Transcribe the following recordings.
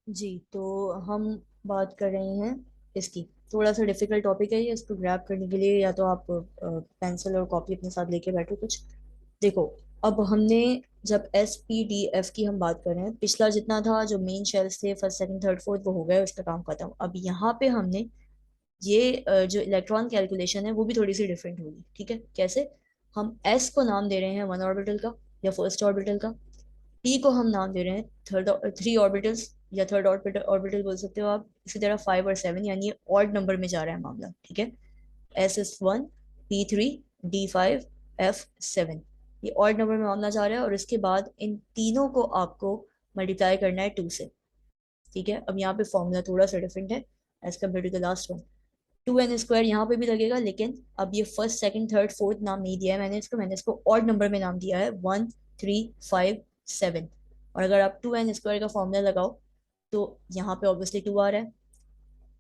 जी, तो हम बात कर रहे हैं इसकी। थोड़ा सा डिफिकल्ट टॉपिक है ये, इसको ग्रैब करने के लिए या तो आप पेंसिल और कॉपी अपने साथ लेके बैठो कुछ। देखो, अब हमने जब एस पी डी एफ की हम बात कर रहे हैं, पिछला जितना था जो मेन शेल्स थे फर्स्ट सेकंड थर्ड फोर्थ वो हो गया, उसका काम खत्म। अब यहाँ पे हमने ये जो इलेक्ट्रॉन कैलकुलेशन है वो भी थोड़ी सी डिफरेंट होगी। ठीक है, कैसे? हम एस को नाम दे रहे हैं वन ऑर्बिटल का या फर्स्ट ऑर्बिटल का। पी को हम नाम दे रहे हैं थर्ड, थ्री ऑर्बिटल्स या थर्ड ऑर्बिटल ऑर्बिटल बोल सकते हो आप। इसी तरह फाइव और सेवन, यानी ये ऑड नंबर में जा रहा है मामला। ठीक है, S S one, P three, D five, F seven, ये ऑड नंबर में मामला जा रहा है। और इसके बाद इन तीनों को आपको मल्टीप्लाई करना है टू से। ठीक है, अब यहाँ पे फॉर्मूला थोड़ा सा डिफरेंट है as compare to the last one. Two n square यहाँ पे भी लगेगा, लेकिन अब ये फर्स्ट सेकंड थर्ड फोर्थ नाम नहीं दिया है मैंने इसको ऑड नंबर में नाम दिया है वन, थ्री, फाइव, सेवन। और अगर आप टू एन स्क्वायर का फॉर्मूला लगाओ तो यहाँ पे ऑब्वियसली टू आ रहा है।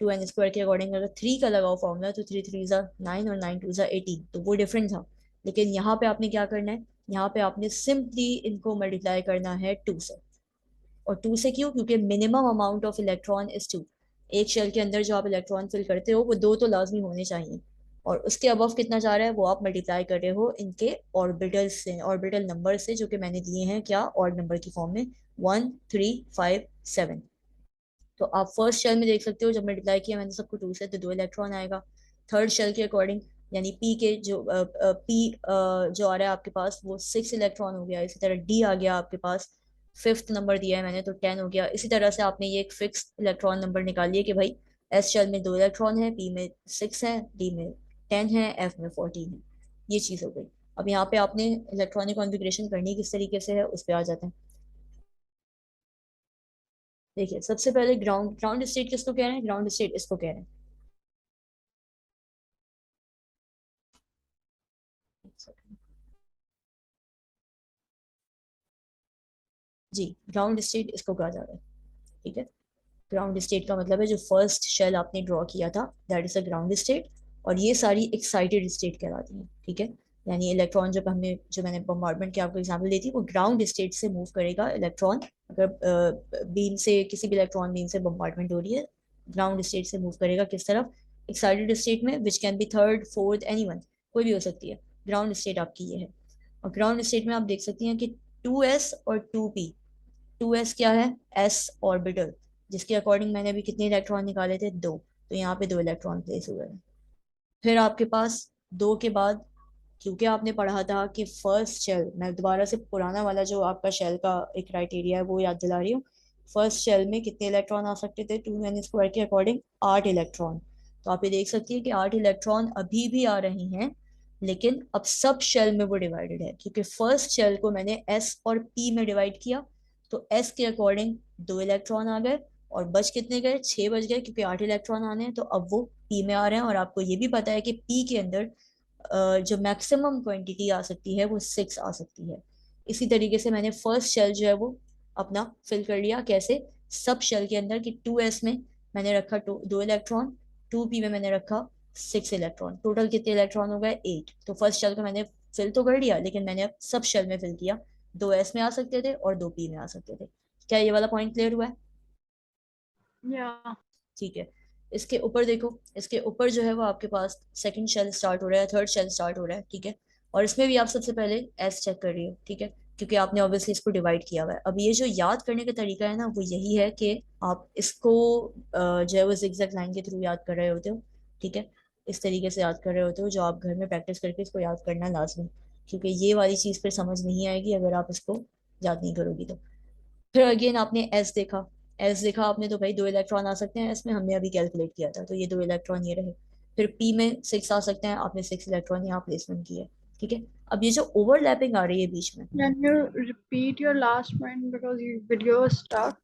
टू एन स्क्वायर के अकॉर्डिंग अगर थ्री का लगाओ फॉर्मूला तो थ्री थ्री ज़ा नाइन और नाइन टू ज़ा एटीन, तो वो डिफरेंट था। लेकिन यहाँ पे आपने क्या करना है, यहाँ पे आपने सिंपली इनको मल्टीप्लाई करना है टू से। और टू से क्यों? क्योंकि minimum amount of electron is two. एक शेल के अंदर जो आप इलेक्ट्रॉन फिल करते हो वो दो तो लाजमी होने चाहिए। और उसके अबव कितना जा रहा है वो आप मल्टीप्लाई कर रहे हो इनके ऑर्बिटल से, ऑर्बिटल नंबर से, जो कि मैंने दिए हैं क्या, ऑड नंबर की फॉर्म में, वन, थ्री, फाइव, सेवन। तो आप फर्स्ट शेल में देख सकते हो, जब मल्टीप्लाई किया मैंने सबको टू से तो दो इलेक्ट्रॉन आएगा। थर्ड शेल के अकॉर्डिंग, यानी पी के जो पी जो आ रहा है आपके पास वो सिक्स इलेक्ट्रॉन हो गया। इसी तरह डी आ गया आपके पास, फिफ्थ नंबर दिया है मैंने तो टेन हो गया। इसी तरह से आपने ये एक फिक्स इलेक्ट्रॉन नंबर निकाल लिया कि भाई एस शेल में दो इलेक्ट्रॉन है, पी में सिक्स है, डी में टेन है, एफ में फोर्टीन है। ये चीज़ हो गई। अब यहाँ पे आपने इलेक्ट्रॉनिक कॉन्फ़िगरेशन करनी किस तरीके से है उस पर आ जाते हैं। देखिए, सबसे पहले ग्राउंड, ग्राउंड स्टेट किसको कह रहे हैं? ग्राउंड स्टेट इसको कह रहे हैं। जी, ग्राउंड स्टेट इसको कहा जा रहा है। ठीक है, ग्राउंड स्टेट का मतलब है जो फर्स्ट शेल आपने ड्रॉ किया था, that is a ground state. और ये सारी एक्साइटेड स्टेट कहलाती हैं। ठीक है, यानी इलेक्ट्रॉन जब हमने, जो मैंने बम्बार्डमेंट की आपको एग्जांपल दी थी, वो ग्राउंड स्टेट से मूव करेगा इलेक्ट्रॉन। अगर बीम से, किसी भी इलेक्ट्रॉन बीम से बम्बार्डमेंट हो रही है, ग्राउंड स्टेट से मूव करेगा किस तरफ? एक्साइटेड स्टेट में, which can be third fourth anyone, कोई भी हो सकती है। ग्राउंड स्टेट आपकी ये है। और ग्राउंड स्टेट में आप देख सकती हैं कि टू एस और टू पी। टू एस क्या है? एस ऑर्बिटल, जिसके अकॉर्डिंग मैंने अभी कितने इलेक्ट्रॉन निकाले थे? दो। तो यहाँ पे दो इलेक्ट्रॉन प्लेस हुए हैं। फिर आपके पास दो के बाद, क्योंकि आपने पढ़ा था कि फर्स्ट शेल, मैं दोबारा से पुराना वाला जो आपका शेल का एक क्राइटेरिया है वो याद दिला रही हूँ। फर्स्ट शेल में कितने इलेक्ट्रॉन आ सकते थे टू एन स्क्वायर के अकॉर्डिंग? आठ इलेक्ट्रॉन। तो आप ये देख सकती है कि आठ इलेक्ट्रॉन अभी भी आ रहे हैं, लेकिन अब सब शेल में वो डिवाइडेड है, क्योंकि फर्स्ट शेल को मैंने एस और पी में डिवाइड किया। तो एस के अकॉर्डिंग दो इलेक्ट्रॉन आ गए, और बच कितने गए? छह बच गए, क्योंकि आठ इलेक्ट्रॉन आने हैं, तो अब वो पी में आ रहे हैं। और आपको ये भी पता है कि पी के अंदर जो मैक्सिमम क्वांटिटी आ सकती है वो सिक्स आ सकती है। इसी तरीके से मैंने फर्स्ट शेल जो है वो अपना फिल कर लिया। कैसे? सब शेल के अंदर कि टू एस में मैंने रखा दो इलेक्ट्रॉन, टू पी में मैंने रखा सिक्स इलेक्ट्रॉन। टोटल कितने इलेक्ट्रॉन हो गए? एट। तो फर्स्ट शेल का मैंने फिल तो कर लिया, लेकिन मैंने अब सब शेल में फिल किया। दो एस में आ सकते थे और दो पी में आ सकते थे। क्या ये वाला पॉइंट क्लियर हुआ है? या ठीक है, इसके ऊपर देखो, इसके ऊपर जो है वो आपके पास सेकंड शेल स्टार्ट हो रहा है, थर्ड शेल स्टार्ट हो रहा है। ठीक है, और इसमें भी आप सबसे पहले एस चेक कर रही हो। ठीक है, क्योंकि आपने ऑब्वियसली इसको डिवाइड किया हुआ है। अब ये जो याद करने का तरीका है ना, वो यही है कि आप इसको जो है वो जिगजैग लाइन के थ्रू याद कर रहे होते हो। ठीक है, इस तरीके से याद कर रहे होते हो, जो आप घर में प्रैक्टिस करके इसको याद करना लाजमी, क्योंकि ये वाली चीज़ फिर समझ नहीं आएगी अगर आप इसको याद नहीं करोगी तो। फिर अगेन आपने एस देखा। एस देखा आपने तो भाई दो इलेक्ट्रॉन आ सकते हैं, इसमें हमने अभी कैलकुलेट किया था, तो ये दो इलेक्ट्रॉन ये रहे। फिर पी में सिक्स आ सकते हैं, आपने सिक्स इलेक्ट्रॉन यहाँ प्लेसमेंट किया। ठीक है, अब ये जो ओवरलैपिंग आ रही है बीच में। can you repeat your last point because your video was stuck?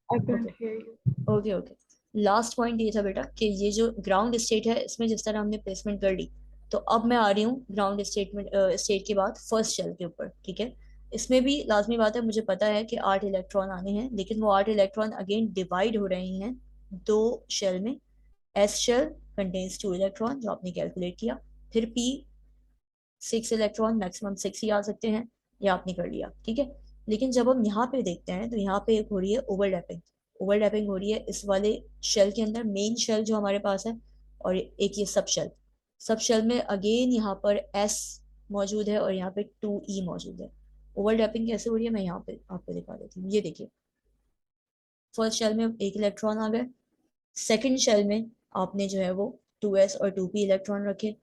I okay, couldn't hear you. Okay, okay. Last point ये था बेटा कि ये जो ग्राउंड स्टेट है इसमें जिस तरह हमने प्लेसमेंट कर ली, तो अब मैं आ रही हूँ ग्राउंड स्टेटमेंट स्टेट के बाद फर्स्ट शेल के ऊपर। ठीक है, इसमें भी लाजमी बात है, मुझे पता है कि आठ इलेक्ट्रॉन आने हैं, लेकिन वो आठ इलेक्ट्रॉन अगेन डिवाइड हो रहे हैं दो शेल में। S shell contains two electron, जो आपने कैलकुलेट किया। फिर P, six electron, maximum six ही आ सकते हैं, ये आपने कर लिया। ठीक है, लेकिन जब हम यहाँ पे देखते हैं तो यहाँ पे एक हो रही है ओवरलैपिंग। ओवरलैपिंग हो रही है इस वाले शेल के अंदर, मेन शेल जो हमारे पास है, और एक ये सब शेल में अगेन यहाँ पर एस मौजूद है और यहाँ पे 2e मौजूद है। ओवरलैपिंग कैसे हो रही है मैं यहाँ पे आपको दिखा देती हूँ। ये देखिए, फर्स्ट शेल में एक इलेक्ट्रॉन आ गए, सेकंड शेल में आपने जो है वो 2s और 2p इलेक्ट्रॉन रखे,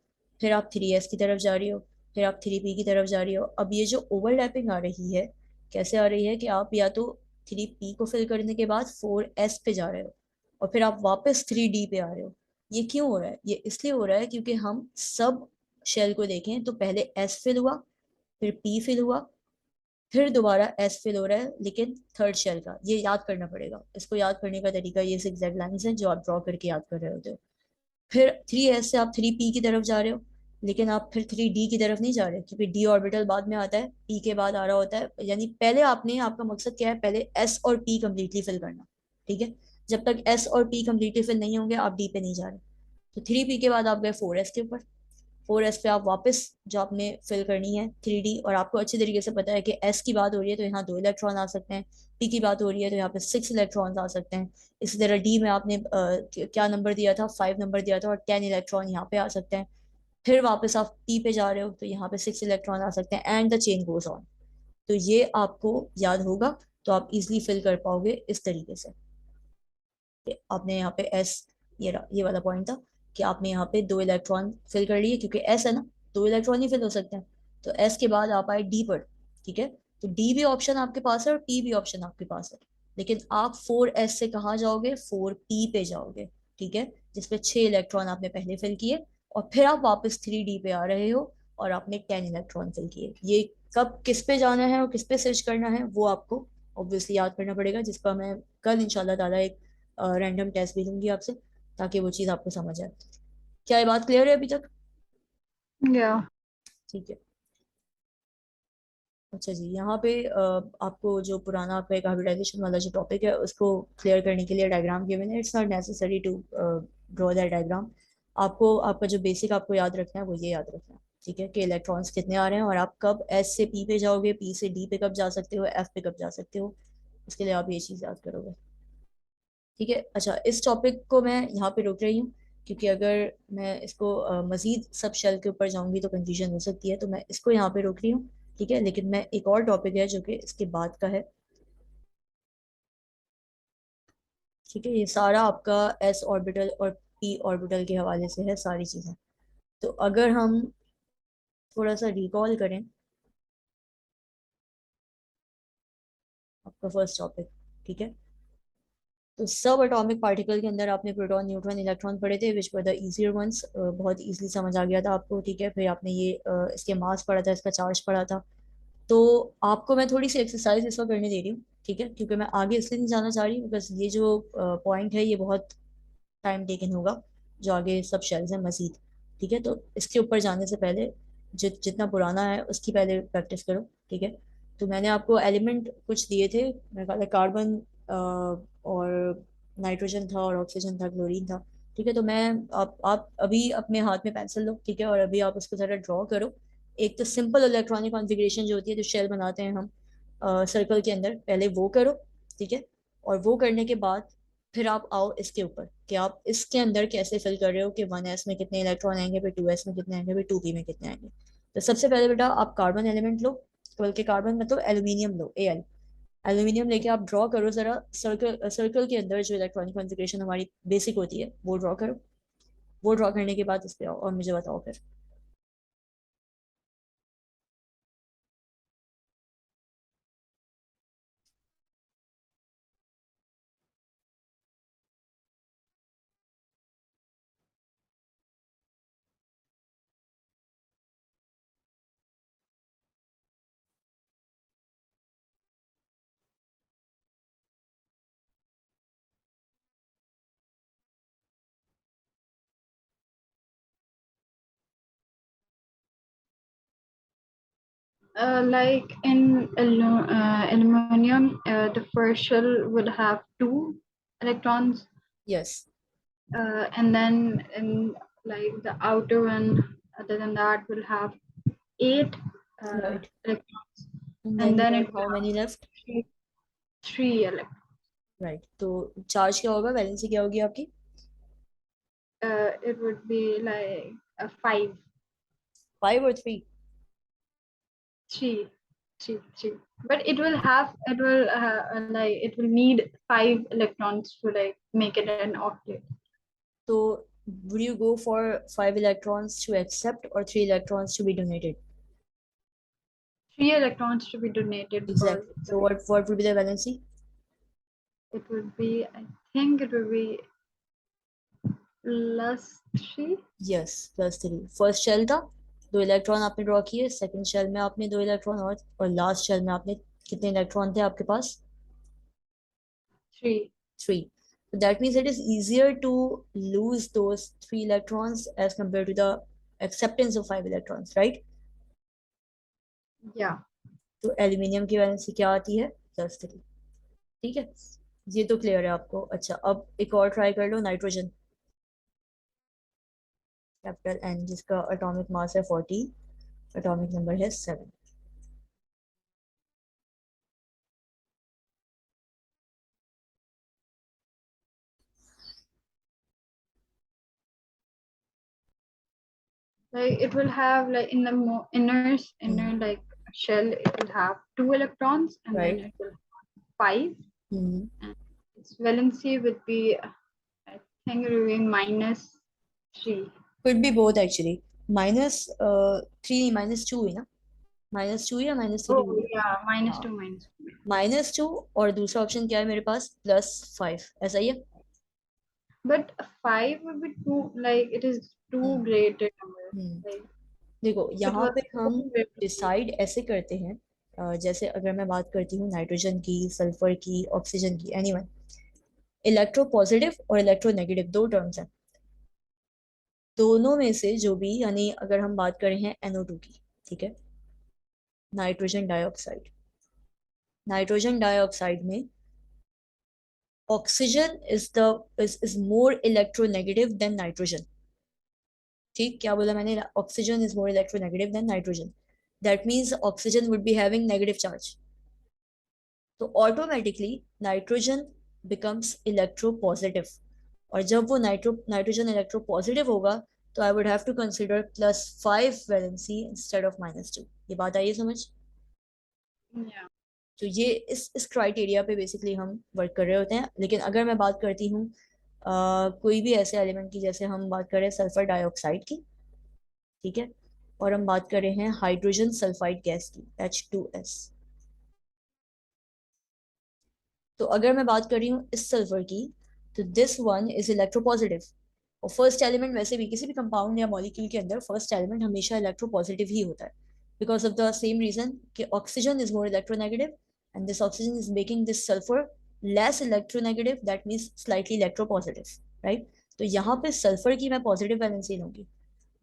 फिर आप 3s की तरफ जा रही हो, फिर आप 3p की तरफ जा रही हो। अब ये जो ओवरलैपिंग आ रही है, कैसे आ रही है कि आप या तो 3p को फिल करने के बाद 4s पे जा रहे हो और फिर आप वापस 3d पे आ रहे हो। ये क्यों हो रहा है? ये इसलिए हो रहा है क्योंकि हम सब शेल को देखें तो पहले s फिल हुआ, फिर p फिल हुआ, फिर दोबारा एस फिल हो रहा है, लेकिन थर्ड शेल का। ये याद करना पड़ेगा। इसको याद करने का तरीका ये zigzag लाइंस है जो आप ड्रॉ करके याद कर रहे होते हो। फिर 3s से आप 3p की तरफ जा रहे हो, लेकिन आप फिर 3d की तरफ नहीं जा रहे क्योंकि d ऑर्बिटल बाद में आता है, p के बाद आ रहा होता है। यानी पहले आपने, आपका मकसद क्या है, पहले s और p कंप्लीटली फिल करना। ठीक है, जब तक s और p कंप्लीटली फिल नहीं होंगे आप d पे नहीं जा रहे। तो 3p के बाद आप गए 4s के ऊपर, 4s पे आप वापस जो आपने फिल करनी है 3d, और आपको अच्छी तरीके से पता है कि s की बात हो रही है तो यहाँ 2 इलेक्ट्रॉन आ सकते हैं, p की बात हो रही है तो यहाँ पे 6 इलेक्ट्रॉन आ सकते हैं। इसी तरह d में आपने क्या नंबर दिया था, 5 नंबर दिया था, और 10 इलेक्ट्रॉन यहाँ पे आ सकते हैं। फिर वापस आप p पे जा रहे हो तो यहाँ पे 6 इलेक्ट्रॉन आ सकते हैं, and the chain goes on. तो ये आपको याद होगा, तो आप इजिली फिल कर पाओगे इस तरीके से। आपने यहाँ पे एस, ये वाला पॉइंट था कि आपने यहाँ पे 2 इलेक्ट्रॉन फिल कर लिए, क्योंकि एस है ना, 2 इलेक्ट्रॉन ही फिल हो सकते हैं। तो एस के बाद आप आए डी पर। ठीक है, तो डी भी ऑप्शन आपके पास है और पी भी ऑप्शन आपके पास है, लेकिन आप 4s से कहाँ जाओगे, 4p पे जाओगे। ठीक है, जिसपे 6 इलेक्ट्रॉन आपने पहले फिल किए, और फिर आप वापस 3d पे आ रहे हो और आपने 10 इलेक्ट्रॉन फिल किए। ये कब किस पे जाना है और किस पे सर्च करना है वो आपको ऑब्वियसली याद करना पड़ेगा, जिसका मैं कल इंशाल्लाह ताला एक रैंडम टेस्ट भी लूंगी आपसे, ताकि वो चीज़ आपको समझ आए। क्या ये बात क्लियर है अभी तक? Yeah. ठीक है। अच्छा जी, यहाँ पे आपको जो पुराना आपका एक हाइब्रिडाइजेशन वाला जो टॉपिक है उसको क्लियर करने के लिए डायग्राम गिवन है। It's not necessary to draw that diagram. आपको आपका जो बेसिक आपको याद रखना है वो ये याद रखना है, ठीक है, कि इलेक्ट्रॉन्स कितने आ रहे हैं और आप कब एस से पी पे जाओगे, पी से डी पे कब जा सकते हो, एफ पे कब जा सकते हो। इसके लिए आप ये चीज़ याद करोगे। ठीक है। अच्छा, इस टॉपिक को मैं यहाँ पे रोक रही हूँ, क्योंकि अगर मैं इसको मजीद सब शेल के ऊपर जाऊंगी तो कंफ्यूजन हो सकती है, तो मैं इसको यहाँ पे रोक रही हूँ। ठीक है, लेकिन मैं एक और टॉपिक है जो कि इसके बाद का है। ठीक है, ये सारा आपका एस ऑर्बिटल और पी ऑर्बिटल के हवाले से है सारी चीज़ें। तो अगर हम थोड़ा सा रिकॉल करें आपका फर्स्ट टॉपिक। ठीक है, तो सब एटॉमिक पार्टिकल के अंदर आपने प्रोटॉन, न्यूट्रॉन, इलेक्ट्रॉन पढ़े थे, विच वर द इजियर वंस। बहुत इजीली समझ आ गया था आपको। ठीक है, फिर आपने ये इसके मास पढ़ा था, इसका चार्ज पढ़ा था। तो आपको मैं थोड़ी सी एक्सरसाइज इसको करने दे रही हूँ। ठीक है, क्योंकि मैं आगे इसलिए नहीं जाना चाह रही, बिकॉज ये जो पॉइंट है ये बहुत टाइम टेकन होगा, जो आगे सब शेल्स हैं मजीद। ठीक है, तो इसके ऊपर जाने से पहले जितना पुराना है उसकी पहले प्रैक्टिस करो। ठीक है, तो मैंने आपको एलिमेंट कुछ दिए थे, मेरे ख्याल है कार्बन और नाइट्रोजन था, और ऑक्सीजन था, क्लोरीन था। ठीक है, तो मैं आप अभी अपने हाथ में पेंसिल लो। ठीक है, और अभी आप उसको ज़रा ड्रॉ करो। एक तो सिंपल इलेक्ट्रॉनिक कॉन्फ़िगरेशन जो होती है, जो शेल बनाते हैं हम सर्कल के अंदर, पहले वो करो। ठीक है, और वो करने के बाद फिर आप आओ इसके ऊपर कि आप इसके अंदर कैसे फिल कर रहे हो, कि 1s में कितने इलेक्ट्रॉन आएंगे, फिर 2s में कितने आएंगे, फिर 2p में कितने आएंगे। तो सबसे पहले बेटा आप कार्बन एलिमेंट लो, बल्कि कार्बन मतलब एल्यूमिनियम लो, Al। एल्यूमिनियम लेके आप ड्रॉ करो जरा सर्कल, सर्कल के अंदर जो इलेक्ट्रॉनिक कॉन्फ़िगरेशन हमारी बेसिक होती है वो ड्रॉ करो। वो ड्रॉ करने के बाद इस पे आओ और मुझे बताओ फिर। Like in aluminum, the first shell will have 2 electrons, yes, and then in like the outer one, other than that, will have 8 right. electrons, and and then you then have it will how have many left? three electrons. Right, तो charge क्या होगा, valency क्या होगी आपकी? It would be like a five, 5 और 3? three, three. But it will need five electrons to like make it an octet. तो would you go for 5 electrons to accept or 3 electrons to be donated? Three electrons to be donated because Exactly. So what would be the valency? it would be, I think it would be plus three. Yes, +3। First shell था, 2 electron आपने draw किए, second shell में आपने 2 electron और last shell में आपने कितने electron थे आपके पास? Three. 3। So that means it is easier to lose those 3 electrons as compared to the acceptance of 5 electrons, right? Yeah. तो एल्यूमिनियम की वैलेंसी क्या आती है? +3। ठीक है, ये तो क्लियर है आपको। अच्छा, अब एक और ट्राई कर लो, नाइट्रोजन, कैपिटल एन, जिसका एटॉमिक मास है 14, एटॉमिक नंबर है 7। Like it will have like in the inner like shell, it will have two electrons and then right. it will have five. And its valency would be, I think it will be minus three. Could be both actually, -3, -2 है ना, -2 या -3 Oh हुई है? yeah, minus हाँ, two, minus two. -2, और दूसरा option क्या है मेरे पास, +5, ऐसा ही है। But five would be too, like it is too hmm. great a number. Hmm. Like देखो, it यहाँ was पे so हम great. डिसाइड ऐसे करते हैं, जैसे अगर मैं बात करती हूँ नाइट्रोजन की, सल्फर की, ऑक्सीजन की, एनीवन, इलेक्ट्रो पॉजिटिव और इलेक्ट्रो नेगेटिव दो टर्म्स हैं। दोनों में से जो भी, यानी अगर हम बात करें हैं NO2 की, ठीक है, नाइट्रोजन डाइऑक्साइड, नाइट्रोजन डाइऑक्साइड में oxygen is more electronegative than nitrogen. ठीक, क्या बोला मैंने? Oxygen is more electronegative than nitrogen. That means oxygen would be having negative charge, तो automatically nitrogen becomes electro positive. और जब वो नाइट्रोजन इलेक्ट्रो पॉजिटिव होगा, तो I would have to consider +5 valency instead of -2। ये बात आई है समझ? Yeah. तो ये इस क्राइटेरिया पे बेसिकली हम वर्क कर रहे होते हैं। लेकिन अगर मैं बात करती हूँ कोई भी ऐसे एलिमेंट की, जैसे हम बात करें सल्फर डाइऑक्साइड की, ठीक है, और हम बात कर रहे हैं हाइड्रोजन सल्फाइड गैस की, H2S, तो अगर मैं बात कर रही हूँ इस सल्फर की, तो दिस वन इज इलेक्ट्रोपॉजिटिव। और फर्स्ट एलिमेंट वैसे भी किसी भी कंपाउंड या मॉलिक्यूल के अंदर फर्स्ट एलिमेंट हमेशा इलेक्ट्रोपॉजिटिव ही होता है, because of the same reason कि oxygen is more electronegative, and this oxygen is making this sulphur less electronegative, that means slightly electropositive, right? तो यहाँ पे सल्फर की मैं पॉजिटिव वैलेंसी लूंगी,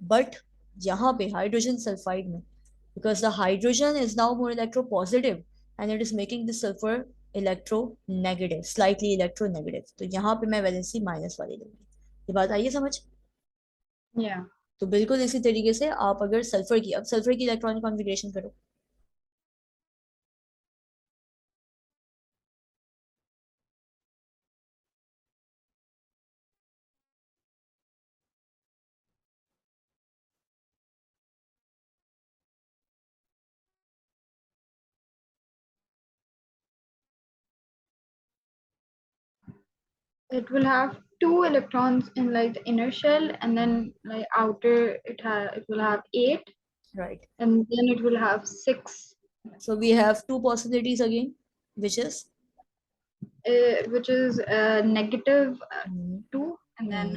बट यहाँ पे हाइड्रोजन सल्फाइड में, because the hydrogen is now more electropositive and it is making the sulfur electronegative, slightly electronegative, तो यहाँ पे मैं वैलेंसी माइनस वाली लूंगी। ये बात आई है समझ? Yeah. तो बिल्कुल इसी तरीके से आप अगर सल्फर की, अब सल्फर की इलेक्ट्रॉनिक कॉन्फ़िगरेशन करो। It will have two electrons in like the inner shell, and then like outer it will have eight, right, and then it will have six, so we have two possibilities again, which is which is negative two, and then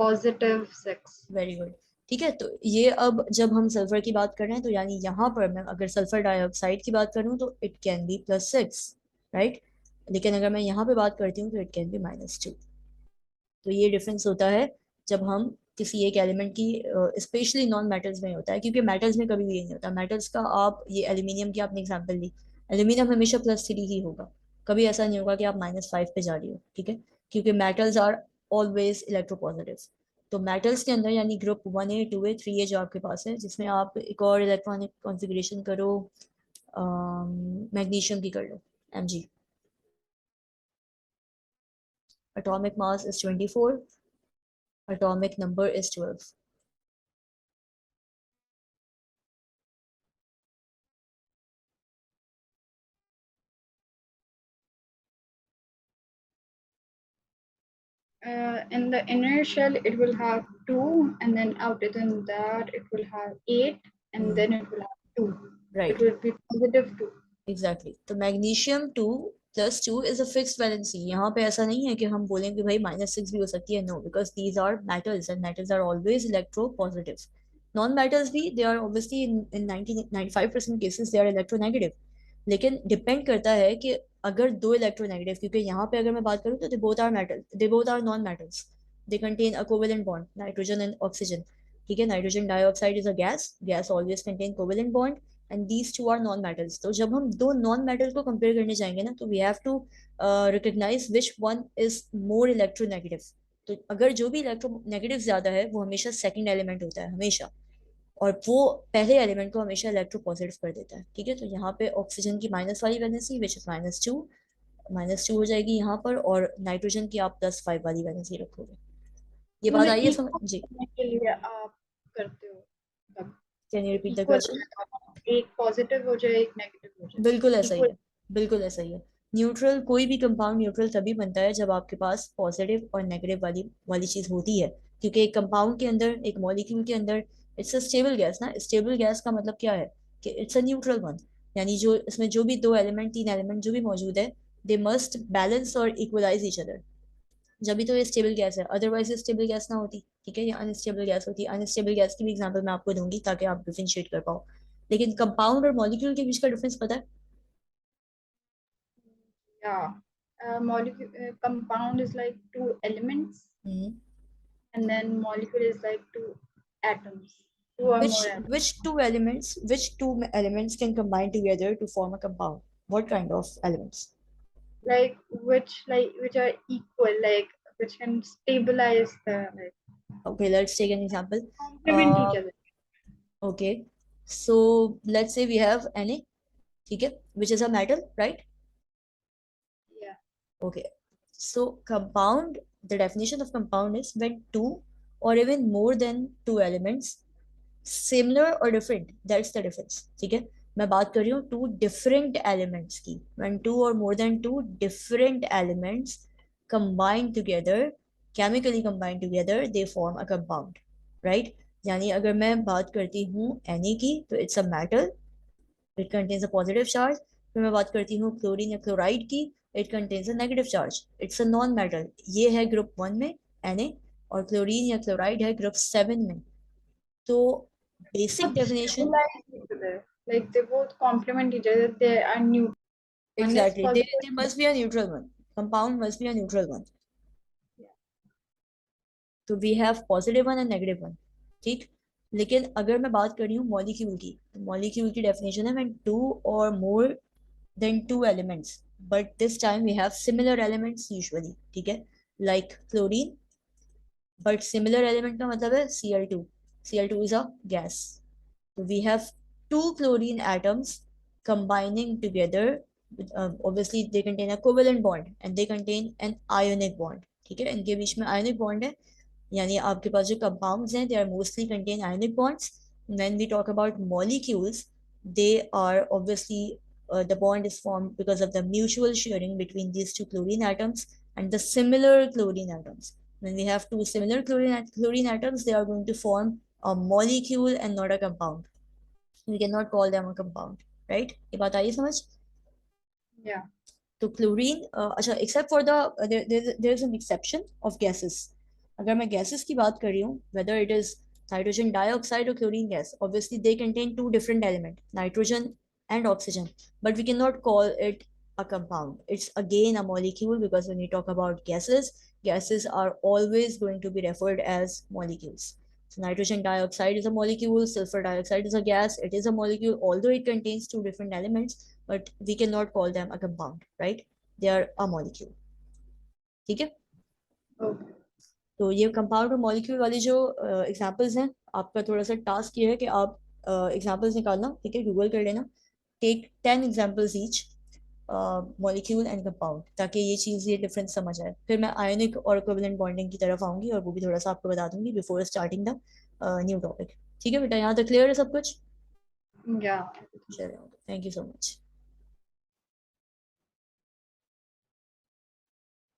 positive six. Very good. ठीक है, तो ये अब जब हम sulphur की बात कर रहे हैं, तो यानी यहाँ पर मैं अगर सल्फर डाइऑक्साइड की बात करूँ तो इट कैन बी +6, राइट? लेकिन अगर मैं यहाँ पे बात करती हूँ तो इट कैन बी -2। तो ये डिफरेंस होता है जब हम किसी एक एलिमेंट की, स्पेशली नॉन मेटल्स में होता है, क्योंकि मेटल्स में कभी भी ये नहीं होता। मेटल्स का आप, ये एल्यूमिनियम की आपने एग्जांपल ली, एल्यूमिनियम हमेशा +3 ही होगा, कभी ऐसा नहीं होगा कि आप -5 पे जा रही हो, ठीक है, क्योंकि मेटल्स आर ऑलवेज इलेक्ट्रोपॉजिटिव। तो मेटल्स के अंदर यानी ग्रुप 1A 2A 3A जो आपके पास है, जिसमें आप एक और इलेक्ट्रॉनिक कॉन्फ़िगरेशन करो, मैग्नीशियम की कर लो, Mg, atomic mass is 24, atomic number is 12. In the inner shell, it will have 2, and then outer than that, it will have 8, and then it will have 2. It Right. will be positive 2. Exactly तो magnesium 2+2 is a fixed valency. यहाँ पे ऐसा नहीं है कि हम बोलें कि भाई -6 भी हो सकती है, no, because these are metals and metals are always electro positive. Non metals भी they are obviously in 95% cases they are electronegative, लेकिन डिपेंड करता है कि अगर दो इलेक्ट्रोनेगेटिव, क्योंकि यहाँ पे अगर मैं बात करूँ तो they both are metal, they both are non metals, they contain a covalent bond, nitrogen and oxygen. ठीक है, nitrogen dioxide is a gas, gas always contain covalent bond and these two are non metals. तो जब हम दो non metal को compare करने जाएंगे ना, तो we have to recognise which one is more electronegative. तो अगर जो भी इलेक्ट्रोनेगेटिव ज्यादा है वो हमेशा सेकंड एलिमेंट होता है, हमेशा, और वो पहले एलिमेंट को हमेशा इलेक्ट्रो पॉजिटिव कर देता है। ठीक है, तो यहाँ पे ऑक्सीजन की माइनस वाली वैलेंसी विच इज -2, -2 हो जाएगी यहाँ पर, और नाइट्रोजन की आप +5 वाली वैलेंसी रखोगे। ये बात मतलब आई है समझ इक्वल जी? करने के लिए आप करते हो, तब can you repeat the equal, question? एक पॉजिटिव हो जाए, एक नेगेटिव हो जाए, बिल्कुल ऐसा ही इक्वल। है, बिल्कुल ऐसा ही है। न्यूट्रल, कोई भी कंपाउंड न्यूट्रल तभी बनता है जब आपके पास पॉजिटिव और नेगेटिव वाली वाली चीज होती है, क्योंकि एक कंपाउंड के अंदर, एक मॉलिक्यूल के अंदर, इट्स अ स्टेबल गैस ना। स्टेबल गैस का मतलब क्या है कि इट्स अ न्यूट्रल वन, यानी जो इसमें जो भी दो एलिमेंट, तीन एलिमेंट जो भी मौजूद है, दे मस्ट बैलेंस और इक्वलाइज ईच अदर, जब भी तो ये स्टेबल गैस है, अदरवाइज ये स्टेबल गैस ना होती। ठीक है, ये अनस्टेबल गैस होती। अनस्टेबल गैस की भी एग्जांपल मैं आपको दूंगी ताकि आप डिफरेंशिएट कर पाओ। लेकिन कंपाउंड और मॉलिक्यूल के बीच का डिफरेंस पता है? Yeah. Molecule compound is like two elements, hmm. and then molecule is like two atoms, two or which more atoms. which two elements can combine together to form a compound? What kind of elements? Which are equal, like which can stabilize the, like, Okay, let's take an example. complement each uh other. okay, so let's say we have Na, ठीक है, which is a metal, right? Yeah. Okay, so compound, the definition of compound is when two or even more than two elements, similar और different, that's the difference. ठीक है, मैं बात कर रही हूँ टू डिफरेंट एलिमेंट्स की, व्हेन टू और more than two different elements combine together, chemically combine together, they form a compound, right? यानी अगर मैं बात करती हूँ Na की, तो it's a metal, it contains a positive charge. फिर मैं बात करती हूँ क्लोरीन या क्लोराइड की, it contains a negative charge, it's a non metal. ये है ग्रुप 1 में Na, और क्लोरीन या क्लोराइड है ग्रुप 7 में। तो basic Both definition, stabilize each other. Like they both complement each other. They are neutral. One is exactly, positive. They must be a neutral one, compound must be a neutral one. Yeah. तो we have positive one and negative one, ठीक। लेकिन अगर मैं बात कर रही हूँ molecule की, तो मॉलिक्यूल की डेफिनेशन है व्हेन टू और more than two elements, but this time we have similar elements usually, ठीक है, like chlorine, but similar element का मतलब है Cl2, Cl2 is a gas. So we have two chlorine atoms combining together. Obviously, they contain a covalent bond and they contain an ionic bond. ठीक है, इनके बीच में ionic bond है, यानी आपके पास जो compounds हैं, they are mostly contain ionic bonds. When we talk about molecules, they are obviously the bond is formed because of the mutual sharing between these two chlorine atoms and the similar chlorine atoms. When we have two similar chlorine atoms, they are going to form a molecule and not a compound. We cannot call them a compound, right? ये बात आई समझ? Yeah. तो chlorine, अच्छा, except for the, there is an exception of gases. अगर मैं gases की बात कर रही हूँ, whether it is hydrogen dioxide और chlorine gas, obviously they contain two different element, nitrogen and oxygen, but we can not call it a compound. It's again a molecule, because when we talk about gases, gases are always going to be referred as molecules. So nitrogen dioxide is a molecule, sulfur dioxide is a gas, it is a molecule, although it contains two different elements, but we cannot call them a compound, right? They are a molecule. ठीक है, Okay. तो ये compound और molecule वाली जो examples हैं, आपका थोड़ा सा टास्क ये है कि आप एग्जांपल्स निकालना, ठीक है, गूगल कर लेना, take 10 examples each, molecule and compound, ताकि ये चीज़, ये डिफरेंस समझ आए। फिर मैं आयोनिक और कोवैलेंट बॉन्डिंग की तरफ आऊंगी और वो भी थोड़ा सा आपको बता दूंगी before starting the new topic. ठीक है बेटा, यहाँ तक क्लियर है सब कुछ? Yeah. चलो, थैंक यू सो मच।